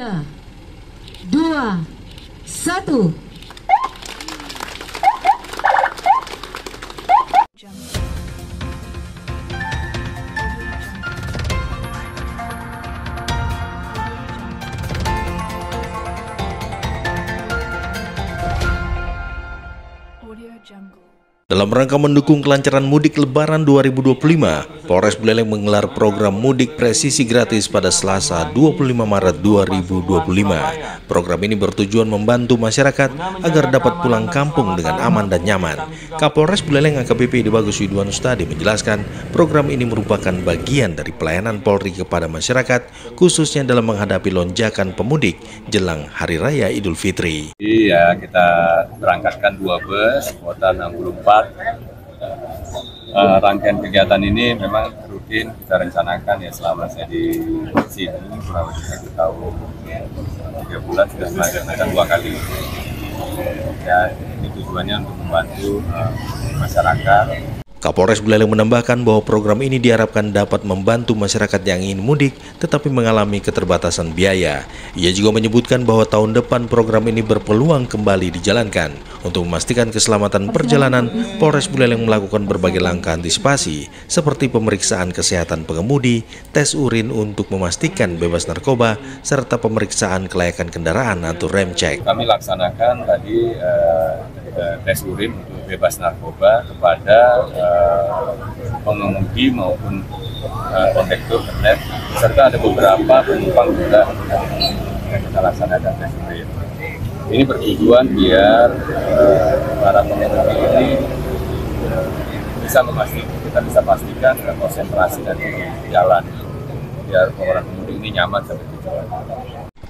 3, 2, 1. Dalam rangka mendukung kelancaran mudik Lebaran 2025, Polres Buleleng menggelar program mudik presisi gratis pada Selasa 25 Maret 2025. Program ini bertujuan membantu masyarakat agar dapat pulang kampung dengan aman dan nyaman. Kapolres Buleleng AKBP Debagus Widwan Ustadi menjelaskan program ini merupakan bagian dari pelayanan Polri kepada masyarakat, khususnya dalam menghadapi lonjakan pemudik jelang Hari Raya Idul Fitri. Iya, kita berangkatkan 2 bus, kuota 64. Rangkaian kegiatan ini memang rutin kita rencanakan ya selama saya di sini kurang lebih 1 tahun, 3 bulan sudah melaksanakan 2 kali. Ya, ini tujuannya untuk membantu masyarakat. Kapolres Buleleng menambahkan bahwa program ini diharapkan dapat membantu masyarakat yang ingin mudik tetapi mengalami keterbatasan biaya. Ia juga menyebutkan bahwa tahun depan program ini berpeluang kembali dijalankan. Untuk memastikan keselamatan perjalanan, Polres Buleleng melakukan berbagai langkah antisipasi seperti pemeriksaan kesehatan pengemudi, tes urin untuk memastikan bebas narkoba, serta pemeriksaan kelayakan kendaraan atau rem cek. Kami laksanakan tadi tes urin untuk bebas narkoba kepada pengemudi maupun kondektur kernet, serta ada beberapa penumpang juga yang kita laksanakan tes urin. Ini bertujuan biar para pengemudi ini kita bisa pastikan konsentrasi dan jalan, biar orang pengemudi ini nyaman sampai tujuan.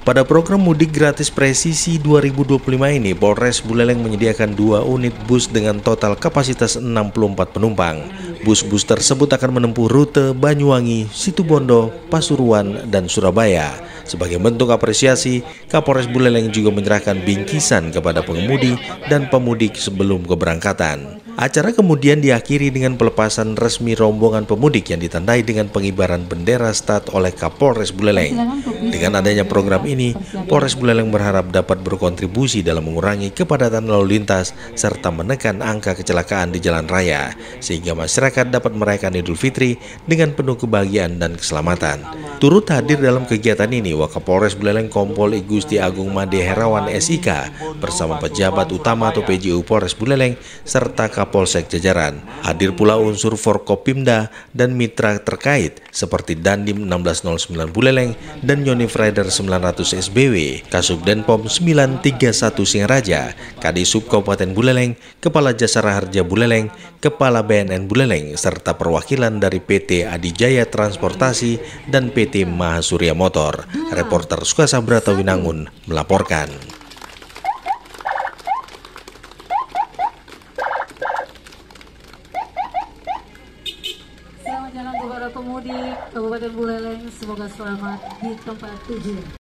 Pada program mudik gratis presisi 2025 ini, Polres Buleleng menyediakan 2 unit bus dengan total kapasitas 64 penumpang. Bus-bus tersebut akan menempuh rute Banyuwangi, Situbondo, Pasuruan, dan Surabaya. Sebagai bentuk apresiasi, Kapolres Buleleng juga menyerahkan bingkisan kepada pengemudi dan pemudik sebelum keberangkatan. Acara kemudian diakhiri dengan pelepasan resmi rombongan pemudik yang ditandai dengan pengibaran bendera start oleh Kapolres Buleleng. Dengan adanya program ini, Polres Buleleng berharap dapat berkontribusi dalam mengurangi kepadatan lalu lintas serta menekan angka kecelakaan di jalan raya, sehingga masyarakat dapat merayakan Idul Fitri dengan penuh kebahagiaan dan keselamatan. Turut hadir dalam kegiatan ini Wakapolres Buleleng Kompol I Gusti Agung Made Herawan SIK bersama pejabat utama atau PJU Polres Buleleng serta Kapolsek jajaran. Hadir pula unsur Forkopimda dan mitra terkait seperti Dandim 1609 Buleleng dan Yonif Rider 900 SBW, Kasubdenpom 931 Singaraja, Kadisub Kabupaten Buleleng, Kepala Jasara Harja Buleleng, Kepala BNN Buleleng, serta perwakilan dari PT Adijaya Transportasi dan PT Mahasurya Motor. Reporter Sukasabrata Winangun melaporkan. Selamat jalan kepada pemudik Kabupaten Buleleng, semoga selamat di tempat tujuan.